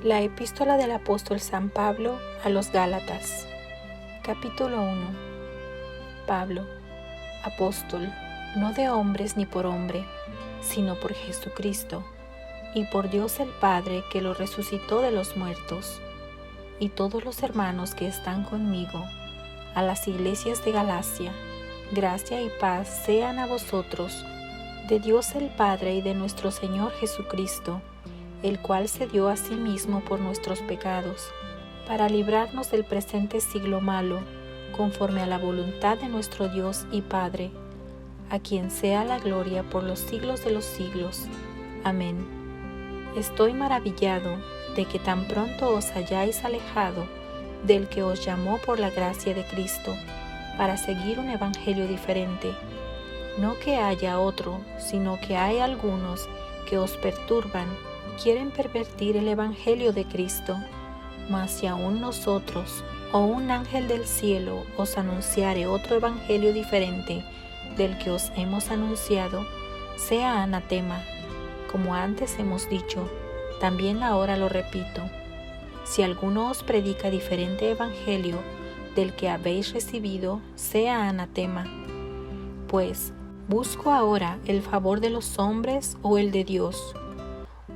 La epístola del apóstol San Pablo a los Gálatas. Capítulo 1. Pablo, apóstol, no de hombres ni por hombre, sino por Jesucristo, y por Dios el Padre que lo resucitó de los muertos, y todos los hermanos que están conmigo, a las iglesias de Galacia, gracia y paz sean a vosotros, de Dios el Padre y de nuestro Señor Jesucristo, el cual se dio a sí mismo por nuestros pecados, para librarnos del presente siglo malo, conforme a la voluntad de nuestro Dios y Padre, a quien sea la gloria por los siglos de los siglos. Amén. Estoy maravillado de que tan pronto os hayáis alejado del que os llamó por la gracia de Cristo, para seguir un evangelio diferente. No que haya otro, sino que hay algunos que os perturban, quieren pervertir el evangelio de Cristo. Mas si aún nosotros o un ángel del cielo os anunciare otro evangelio diferente del que os hemos anunciado, sea anatema. Como antes hemos dicho, también ahora lo repito: si alguno os predica diferente evangelio del que habéis recibido, sea anatema. Pues, ¿busco ahora el favor de los hombres o el de Dios?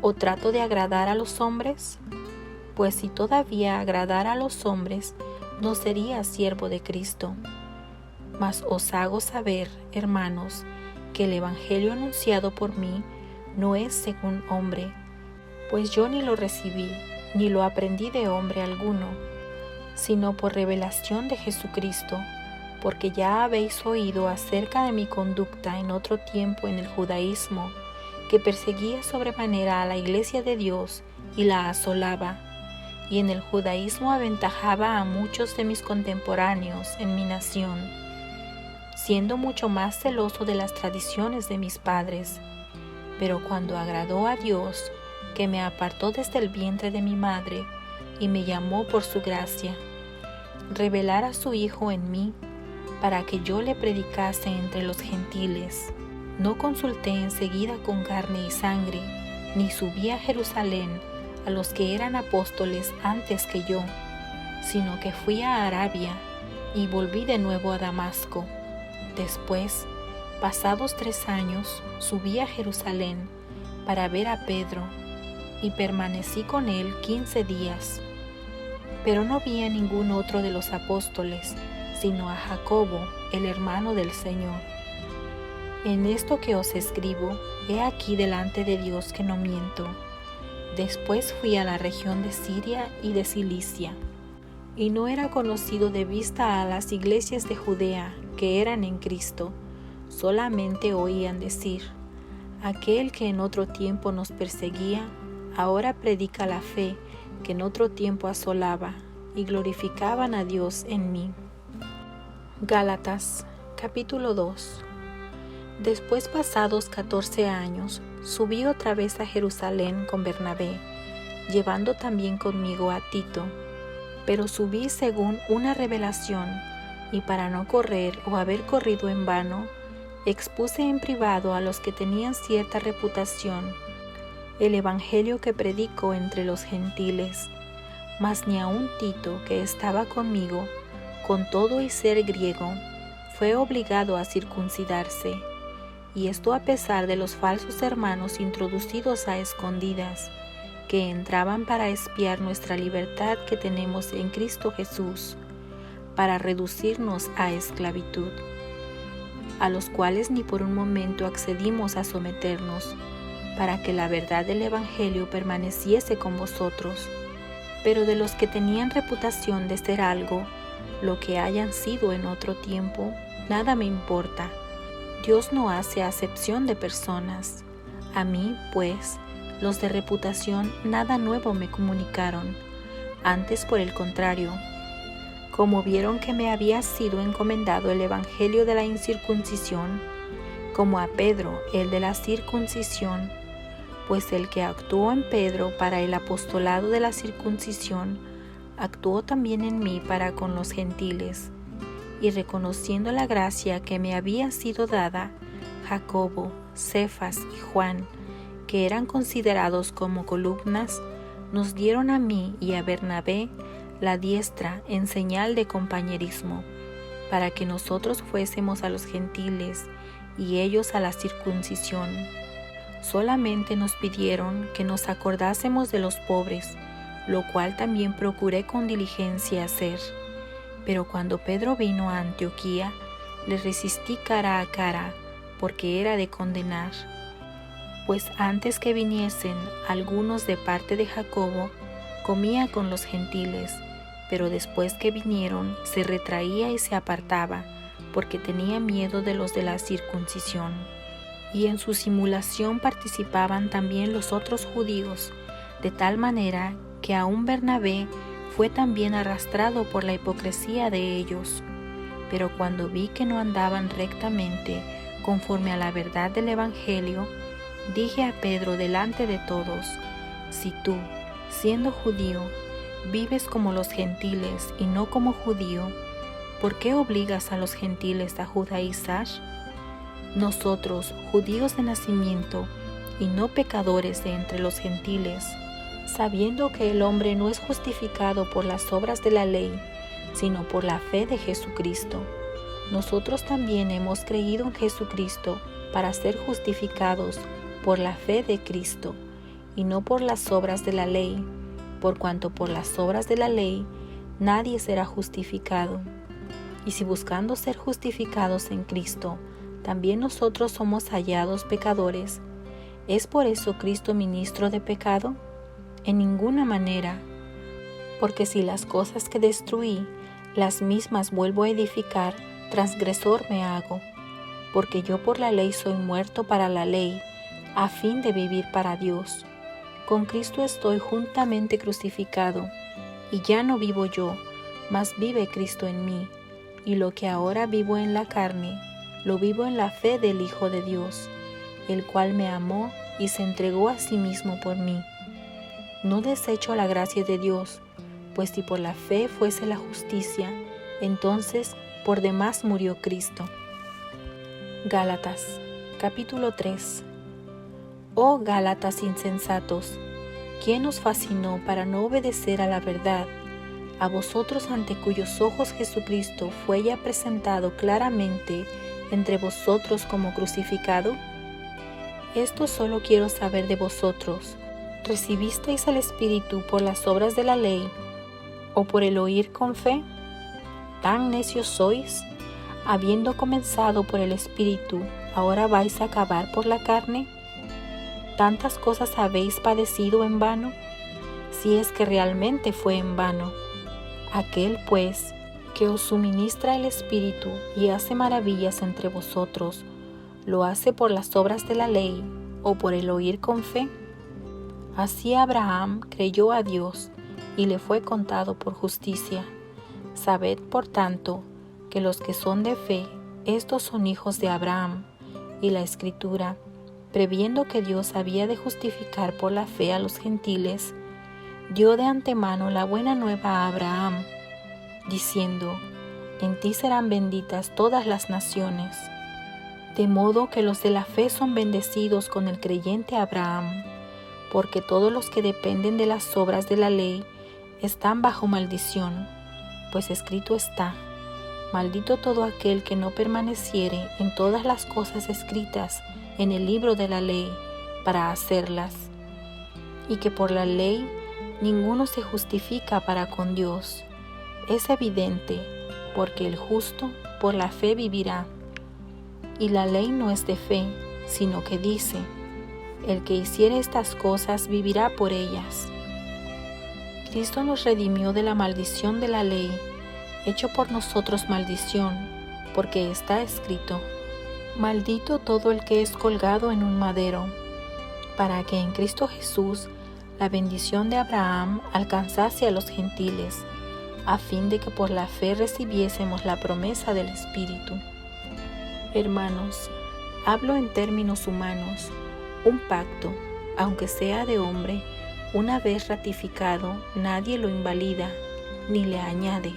¿O trato de agradar a los hombres? Pues si todavía agradara a los hombres, no sería siervo de Cristo. Mas os hago saber, hermanos, que el evangelio anunciado por mí no es según hombre, pues yo ni lo recibí, ni lo aprendí de hombre alguno, sino por revelación de Jesucristo, porque ya habéis oído acerca de mi conducta en otro tiempo en el judaísmo, que perseguía sobremanera a la iglesia de Dios y la asolaba, y en el judaísmo aventajaba a muchos de mis contemporáneos en mi nación, siendo mucho más celoso de las tradiciones de mis padres. Pero cuando agradó a Dios, que me apartó desde el vientre de mi madre y me llamó por su gracia, revelar a su Hijo en mí, para que yo le predicase entre los gentiles, no consulté enseguida con carne y sangre, ni subí a Jerusalén a los que eran apóstoles antes que yo, sino que fui a Arabia y volví de nuevo a Damasco. Después, pasados 3 años, subí a Jerusalén para ver a Pedro, y permanecí con él 15 días. Pero no vi a ningún otro de los apóstoles, sino a Jacobo, el hermano del Señor. En esto que os escribo, he aquí delante de Dios que no miento. Después fui a la región de Siria y de Cilicia, y no era conocido de vista a las iglesias de Judea que eran en Cristo, solamente oían decir: aquel que en otro tiempo nos perseguía, ahora predica la fe que en otro tiempo asolaba, y glorificaban a Dios en mí. Gálatas, capítulo 2. Después, pasados 14 años, subí otra vez a Jerusalén con Bernabé, llevando también conmigo a Tito. Pero subí según una revelación, y para no correr o haber corrido en vano, expuse en privado a los que tenían cierta reputación el evangelio que predico entre los gentiles. Mas ni aun Tito, que estaba conmigo, con todo y ser griego, fue obligado a circuncidarse, y esto a pesar de los falsos hermanos introducidos a escondidas, que entraban para espiar nuestra libertad que tenemos en Cristo Jesús, para reducirnos a esclavitud, a los cuales ni por un momento accedimos a someternos, para que la verdad del evangelio permaneciese con vosotros. Pero de los que tenían reputación de ser algo, lo que hayan sido en otro tiempo, nada me importa. Dios no hace acepción de personas. A mí, pues, los de reputación nada nuevo me comunicaron, antes por el contrario. Como vieron que me había sido encomendado el evangelio de la incircuncisión, como a Pedro el de la circuncisión, pues el que actuó en Pedro para el apostolado de la circuncisión, actuó también en mí para con los gentiles. Y reconociendo la gracia que me había sido dada, Jacobo, Cefas y Juan, que eran considerados como columnas, nos dieron a mí y a Bernabé la diestra en señal de compañerismo, para que nosotros fuésemos a los gentiles y ellos a la circuncisión. Solamente nos pidieron que nos acordásemos de los pobres, lo cual también procuré con diligencia hacer. Pero cuando Pedro vino a Antioquía, le resistí cara a cara, porque era de condenar. Pues antes que viniesen algunos de parte de Jacobo, comía con los gentiles, pero después que vinieron se retraía y se apartaba, porque tenía miedo de los de la circuncisión. Y en su simulación participaban también los otros judíos, de tal manera que aun Bernabé fue también arrastrado por la hipocresía de ellos. Pero cuando vi que no andaban rectamente conforme a la verdad del Evangelio, dije a Pedro delante de todos: si tú, siendo judío, vives como los gentiles y no como judío, ¿por qué obligas a los gentiles a judaizar? Nosotros, judíos de nacimiento y no pecadores de entre los gentiles, sabiendo que el hombre no es justificado por las obras de la ley, sino por la fe de Jesucristo, nosotros también hemos creído en Jesucristo para ser justificados por la fe de Cristo, y no por las obras de la ley, por cuanto por las obras de la ley nadie será justificado. Y si buscando ser justificados en Cristo, también nosotros somos hallados pecadores, ¿es por eso Cristo ministro de pecado? En ninguna manera, porque si las cosas que destruí, las mismas vuelvo a edificar, transgresor me hago, porque yo por la ley soy muerto para la ley, a fin de vivir para Dios. Con Cristo estoy juntamente crucificado, y ya no vivo yo, mas vive Cristo en mí, y lo que ahora vivo en la carne, lo vivo en la fe del Hijo de Dios, el cual me amó y se entregó a sí mismo por mí. No desecho la gracia de Dios, pues si por la fe fuese la justicia, entonces por demás murió Cristo. Gálatas, capítulo 3. Oh Gálatas insensatos, ¿quién os fascinó para no obedecer a la verdad? A vosotros ante cuyos ojos Jesucristo fue ya presentado claramente entre vosotros como crucificado. Esto solo quiero saber de vosotros: ¿recibisteis al Espíritu por las obras de la ley o por el oír con fe? ¿Tan necios sois? Habiendo comenzado por el Espíritu, ¿ahora vais a acabar por la carne? ¿Tantas cosas habéis padecido en vano? Si es que realmente fue en vano. Aquel, pues, que os suministra el Espíritu y hace maravillas entre vosotros, ¿lo hace por las obras de la ley o por el oír con fe? Así Abraham creyó a Dios y le fue contado por justicia. Sabed, por tanto, que los que son de fe, estos son hijos de Abraham. Y la Escritura, previendo que Dios había de justificar por la fe a los gentiles, dio de antemano la buena nueva a Abraham, diciendo: en ti serán benditas todas las naciones. De modo que los de la fe son bendecidos con el creyente Abraham, porque todos los que dependen de las obras de la ley están bajo maldición, pues escrito está: maldito todo aquel que no permaneciere en todas las cosas escritas en el libro de la ley para hacerlas. Y que por la ley ninguno se justifica para con Dios. Es evidente, porque el justo por la fe vivirá. Y la ley no es de fe, sino que dice: el que hiciere estas cosas vivirá por ellas. Cristo nos redimió de la maldición de la ley, hecho por nosotros maldición, porque está escrito: maldito todo el que es colgado en un madero, para que en Cristo Jesús la bendición de Abraham alcanzase a los gentiles, a fin de que por la fe recibiésemos la promesa del Espíritu. Hermanos, hablo en términos humanos. Un pacto, aunque sea de hombre, una vez ratificado, nadie lo invalida ni le añade.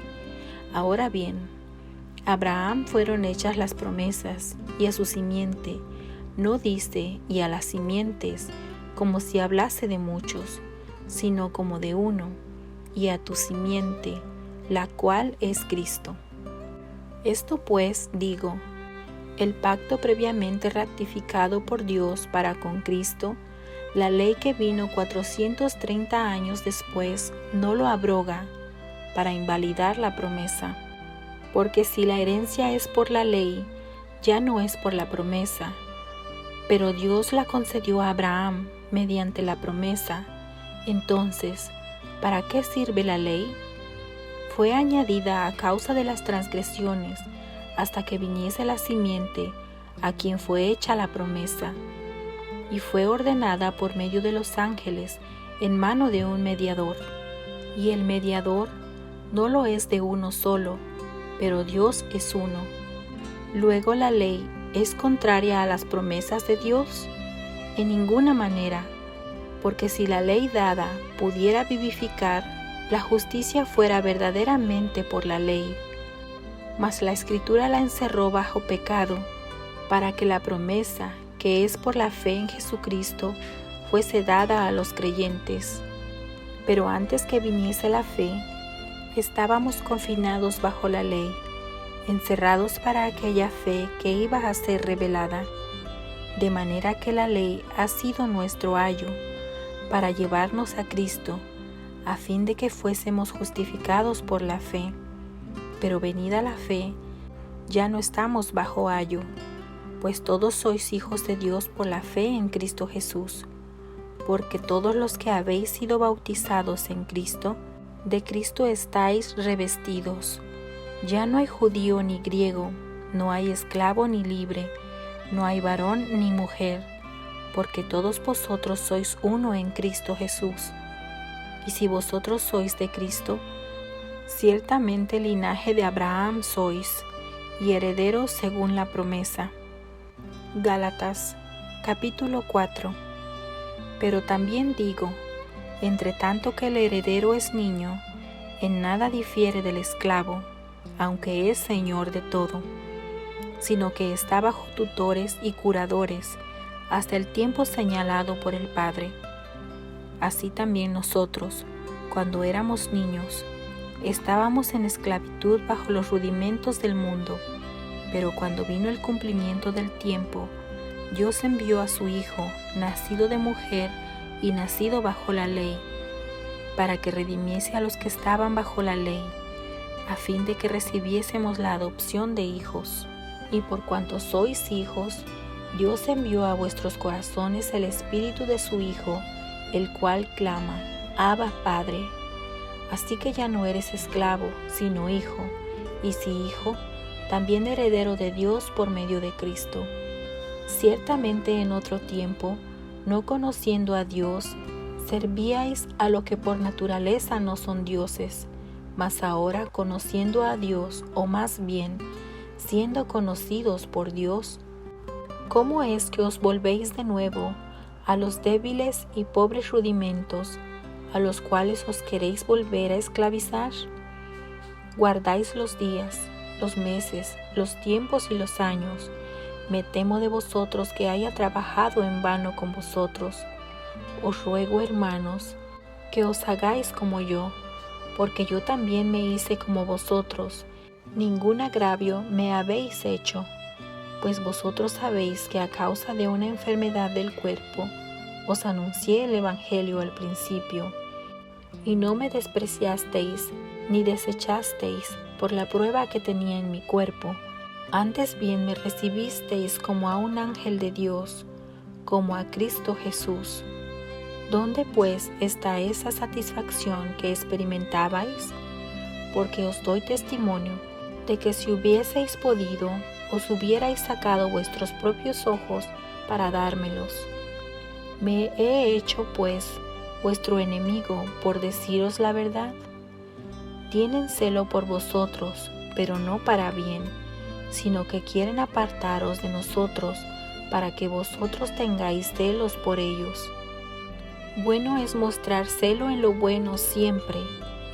Ahora bien, a Abraham fueron hechas las promesas, y a su simiente. No dice: y a las simientes, como si hablase de muchos, sino como de uno, y a tu simiente, la cual es Cristo. Esto pues digo, el pacto previamente ratificado por Dios para con Cristo, la ley que vino 430 años después, no lo abroga para invalidar la promesa. Porque si la herencia es por la ley, ya no es por la promesa, pero Dios la concedió a Abraham mediante la promesa. Entonces, ¿para qué sirve la ley? Fue añadida a causa de las transgresiones, hasta que viniese la simiente, a quien fue hecha la promesa, y fue ordenada por medio de los ángeles en mano de un mediador. Y el mediador no lo es de uno solo, pero Dios es uno. Luego la ley ¿es contraria a las promesas de Dios? En ninguna manera, porque si la ley dada pudiera vivificar, la justicia fuera verdaderamente por la ley. Mas la Escritura la encerró bajo pecado, para que la promesa, que es por la fe en Jesucristo, fuese dada a los creyentes. Pero antes que viniese la fe, estábamos confinados bajo la ley, encerrados para aquella fe que iba a ser revelada, de manera que la ley ha sido nuestro ayo para llevarnos a Cristo, a fin de que fuésemos justificados por la fe. Pero venida la fe, ya no estamos bajo ayo, pues todos sois hijos de Dios por la fe en Cristo Jesús, porque todos los que habéis sido bautizados en Cristo, de Cristo estáis revestidos. Ya no hay judío ni griego, no hay esclavo ni libre, no hay varón ni mujer, porque todos vosotros sois uno en Cristo Jesús. Y si vosotros sois de Cristo, ciertamente linaje de Abraham sois, y herederos según la promesa. Gálatas, capítulo 4. Pero también digo, entre tanto que el heredero es niño, en nada difiere del esclavo, aunque es señor de todo, sino que está bajo tutores y curadores hasta el tiempo señalado por el Padre. Así también nosotros, cuando éramos niños, estábamos en esclavitud bajo los rudimentos del mundo, pero cuando vino el cumplimiento del tiempo, Dios envió a su Hijo, nacido de mujer y nacido bajo la ley, para que redimiese a los que estaban bajo la ley, a fin de que recibiésemos la adopción de hijos. Y por cuanto sois hijos, Dios envió a vuestros corazones el Espíritu de su Hijo, el cual clama, Abba, Padre. Así que ya no eres esclavo, sino hijo, y si hijo, también heredero de Dios por medio de Cristo. Ciertamente en otro tiempo, no conociendo a Dios, servíais a lo que por naturaleza no son dioses, mas ahora conociendo a Dios, o más bien, siendo conocidos por Dios, ¿cómo es que os volvéis de nuevo a los débiles y pobres rudimentos, a los cuales os queréis volver a esclavizar? Guardáis los días, los meses, los tiempos y los años. Me temo de vosotros que haya trabajado en vano con vosotros. Os ruego, hermanos, que os hagáis como yo, porque yo también me hice como vosotros. Ningún agravio me habéis hecho, pues vosotros sabéis que a causa de una enfermedad del cuerpo, os anuncié el Evangelio al principio, y no me despreciasteis ni desechasteis por la prueba que tenía en mi cuerpo. Antes bien me recibisteis como a un ángel de Dios, como a Cristo Jesús. ¿Dónde pues está esa satisfacción que experimentabais? Porque os doy testimonio de que si hubieseis podido, os hubierais sacado vuestros propios ojos para dármelos. ¿Me he hecho, pues, vuestro enemigo por deciros la verdad? Tienen celo por vosotros, pero no para bien, sino que quieren apartaros de nosotros, para que vosotros tengáis celos por ellos. Bueno es mostrar celo en lo bueno siempre,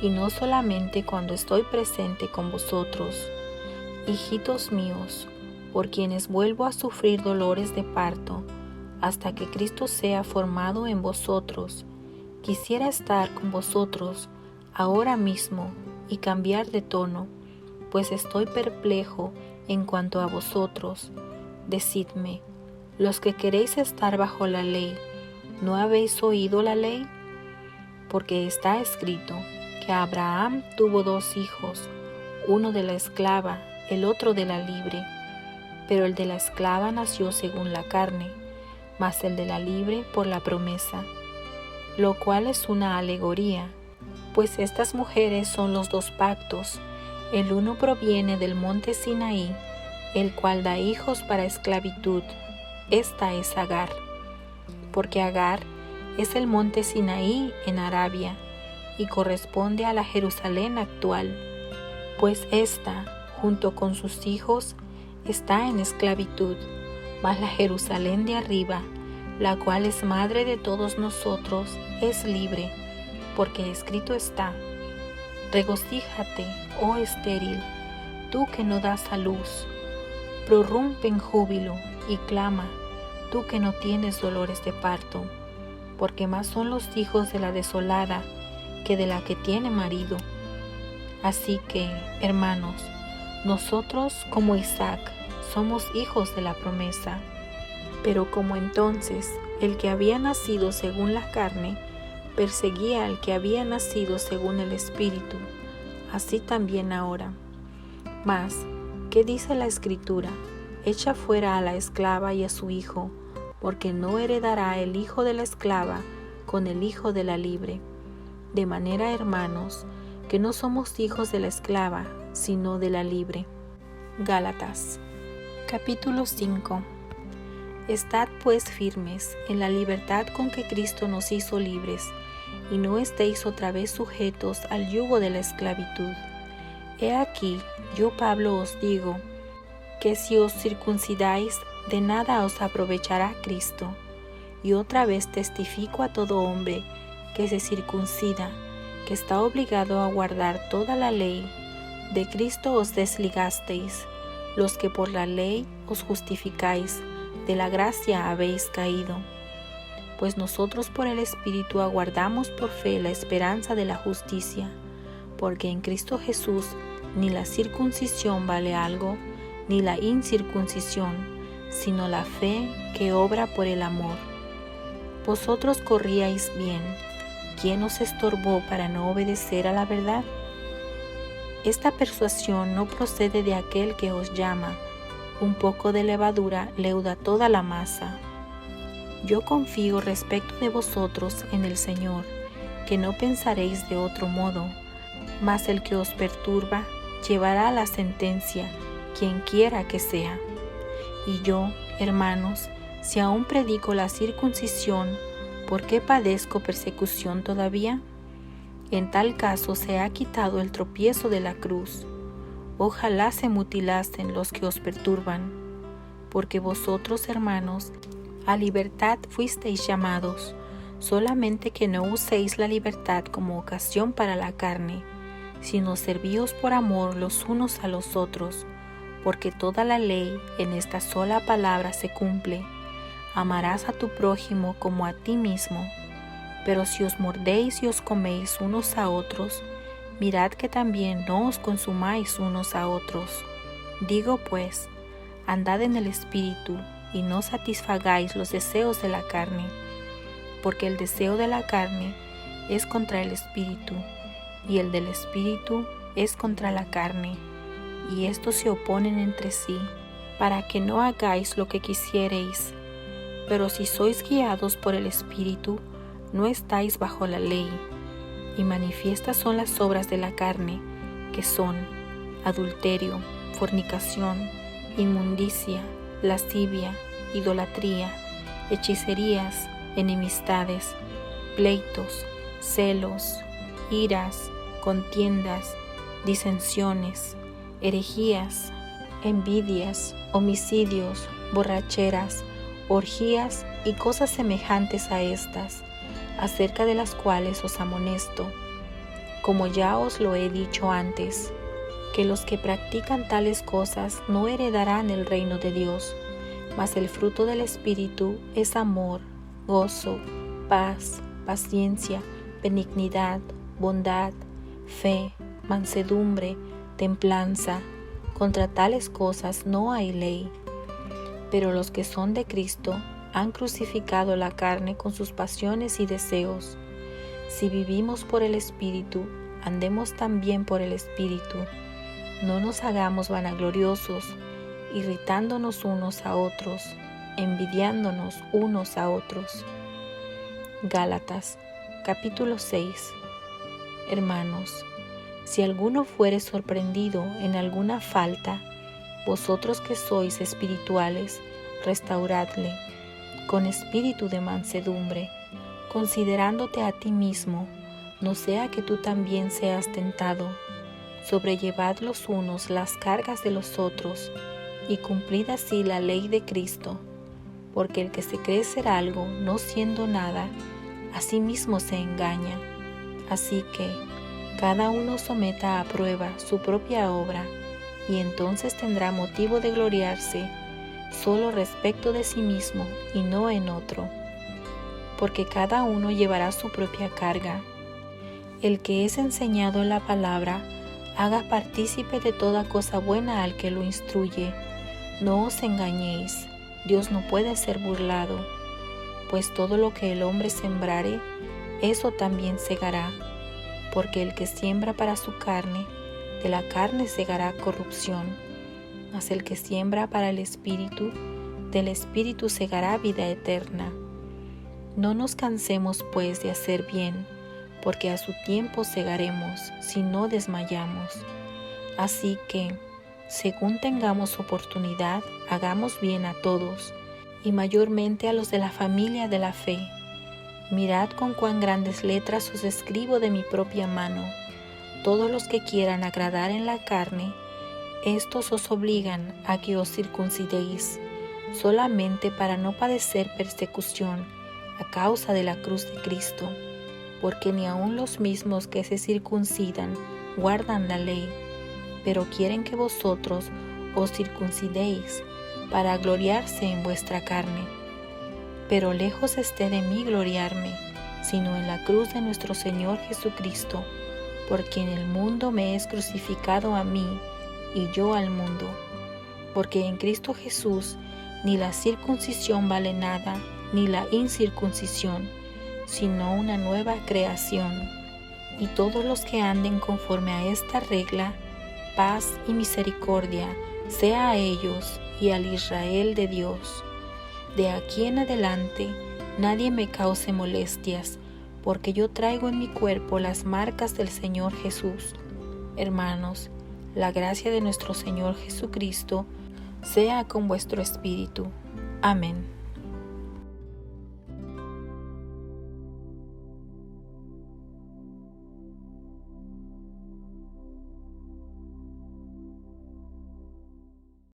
y no solamente cuando estoy presente con vosotros. Hijitos míos, por quienes vuelvo a sufrir dolores de parto, hasta que Cristo sea formado en vosotros, Quisiera estar con vosotros ahora mismo y cambiar de tono, pues estoy perplejo en cuanto a vosotros. Decidme, los que queréis estar bajo la ley, ¿no habéis oído la ley? Porque está escrito que Abraham tuvo 2 hijos, uno de la esclava, el otro de la libre. Pero el de la esclava nació según la carne, mas el de la libre por la promesa, lo cual es una alegoría, pues estas mujeres son los 2 pactos. El uno proviene del monte Sinaí, el cual da hijos para esclavitud. Esta es Agar, porque Agar es el monte Sinaí en Arabia y corresponde a la Jerusalén actual, pues ésta, junto con sus hijos, está en esclavitud, mas la Jerusalén de arriba, la cual es madre de todos nosotros, es libre, porque escrito está: regocíjate, oh estéril, tú que no das a luz, prorrumpe en júbilo y clama, tú que no tienes dolores de parto, porque más son los hijos de la desolada que de la que tiene marido. Así que, hermanos, nosotros como Isaac somos hijos de la promesa. Pero como entonces el que había nacido según la carne perseguía al que había nacido según el Espíritu, así también ahora. Mas, ¿qué dice la Escritura? Echa fuera a la esclava y a su hijo, porque no heredará el hijo de la esclava con el hijo de la libre. De manera, hermanos, que no somos hijos de la esclava, sino de la libre. Gálatas, capítulo 5. Estad pues firmes en la libertad con que Cristo nos hizo libres, y no estéis otra vez sujetos al yugo de la esclavitud. He aquí, yo Pablo os digo, que si os circuncidáis, de nada os aprovechará Cristo. Y otra vez testifico a todo hombre que se circuncida, que está obligado a guardar toda la ley. De Cristo os desligasteis, los que por la ley os justificáis, de la gracia habéis caído. Pues nosotros por el Espíritu aguardamos por fe la esperanza de la justicia, porque en Cristo Jesús ni la circuncisión vale algo, ni la incircuncisión, sino la fe que obra por el amor. Vosotros corríais bien. ¿Quién os estorbó para no obedecer a la verdad? Esta persuasión no procede de aquel que os llama. Un poco de levadura leuda toda la masa. Yo confío respecto de vosotros en el Señor, que no pensaréis de otro modo, mas el que os perturba llevará la sentencia, quien quiera que sea. Y yo, hermanos, si aún predico la circuncisión, ¿por qué padezco persecución todavía? En tal caso se ha quitado el tropiezo de la cruz. Ojalá se mutilasen los que os perturban, porque vosotros, hermanos, a libertad fuisteis llamados, solamente que no uséis la libertad como ocasión para la carne, sino servíos por amor los unos a los otros, porque toda la ley en esta sola palabra se cumple: amarás a tu prójimo como a ti mismo. Pero si os mordéis y os coméis unos a otros, mirad que también no os consumáis unos a otros. Digo pues, andad en el Espíritu, y no satisfagáis los deseos de la carne, porque el deseo de la carne es contra el Espíritu, y el del Espíritu es contra la carne, y estos se oponen entre sí, para que no hagáis lo que quisiereis. Pero si sois guiados por el Espíritu, no estáis bajo la ley. Y manifiestas son las obras de la carne, que son adulterio, fornicación, inmundicia, lascivia, idolatría, hechicerías, enemistades, pleitos, celos, iras, contiendas, disensiones, herejías, envidias, homicidios, borracheras, orgías y cosas semejantes a estas, acerca de las cuales os amonesto, como ya os lo he dicho antes, que los que practican tales cosas no heredarán el reino de Dios, mas el fruto del Espíritu es amor, gozo, paz, paciencia, benignidad, bondad, fe, mansedumbre, templanza. Contra tales cosas no hay ley. Pero los que son de Cristo han crucificado la carne con sus pasiones y deseos. Si vivimos por el Espíritu, andemos también por el Espíritu. No nos hagamos vanagloriosos, irritándonos unos a otros, envidiándonos unos a otros. Gálatas, capítulo 6. Hermanos, si alguno fuere sorprendido en alguna falta, vosotros que sois espirituales, restauradle, con espíritu de mansedumbre, considerándote a ti mismo, no sea que tú también seas tentado. Sobrellevad los unos las cargas de los otros, y cumplid así la ley de Cristo, porque el que se cree ser algo, no siendo nada, a sí mismo se engaña. Así que cada uno someta a prueba su propia obra, y entonces tendrá motivo de gloriarse solo respecto de sí mismo y no en otro, porque cada uno llevará su propia carga. El que es enseñado en la palabra, haga partícipe de toda cosa buena al que lo instruye. No os engañéis, Dios no puede ser burlado, pues todo lo que el hombre sembrare, eso también segará. Porque el que siembra para su carne, de la carne segará corrupción, mas el que siembra para el Espíritu, del Espíritu segará vida eterna. No nos cansemos pues de hacer bien, porque a su tiempo segaremos, si no desmayamos. Así que, según tengamos oportunidad, hagamos bien a todos, y mayormente a los de la familia de la fe. Mirad con cuán grandes letras os escribo de mi propia mano. Todos los que quieran agradar en la carne, estos os obligan a que os circuncidéis, solamente para no padecer persecución a causa de la cruz de Cristo, porque ni aun los mismos que se circuncidan guardan la ley, pero quieren que vosotros os circuncidéis para gloriarse en vuestra carne. Pero lejos esté de mí gloriarme, sino en la cruz de nuestro Señor Jesucristo, por quien el mundo me es crucificado a mí, y yo al mundo. Porque en Cristo Jesús ni la circuncisión vale nada, ni la incircuncisión, sino una nueva creación. Y todos los que anden conforme a esta regla, paz y misericordia sea a ellos y al Israel de Dios. De aquí en adelante, nadie me cause molestias, porque yo traigo en mi cuerpo las marcas del Señor Jesús. Hermanos, la gracia de nuestro Señor Jesucristo sea con vuestro espíritu. Amén.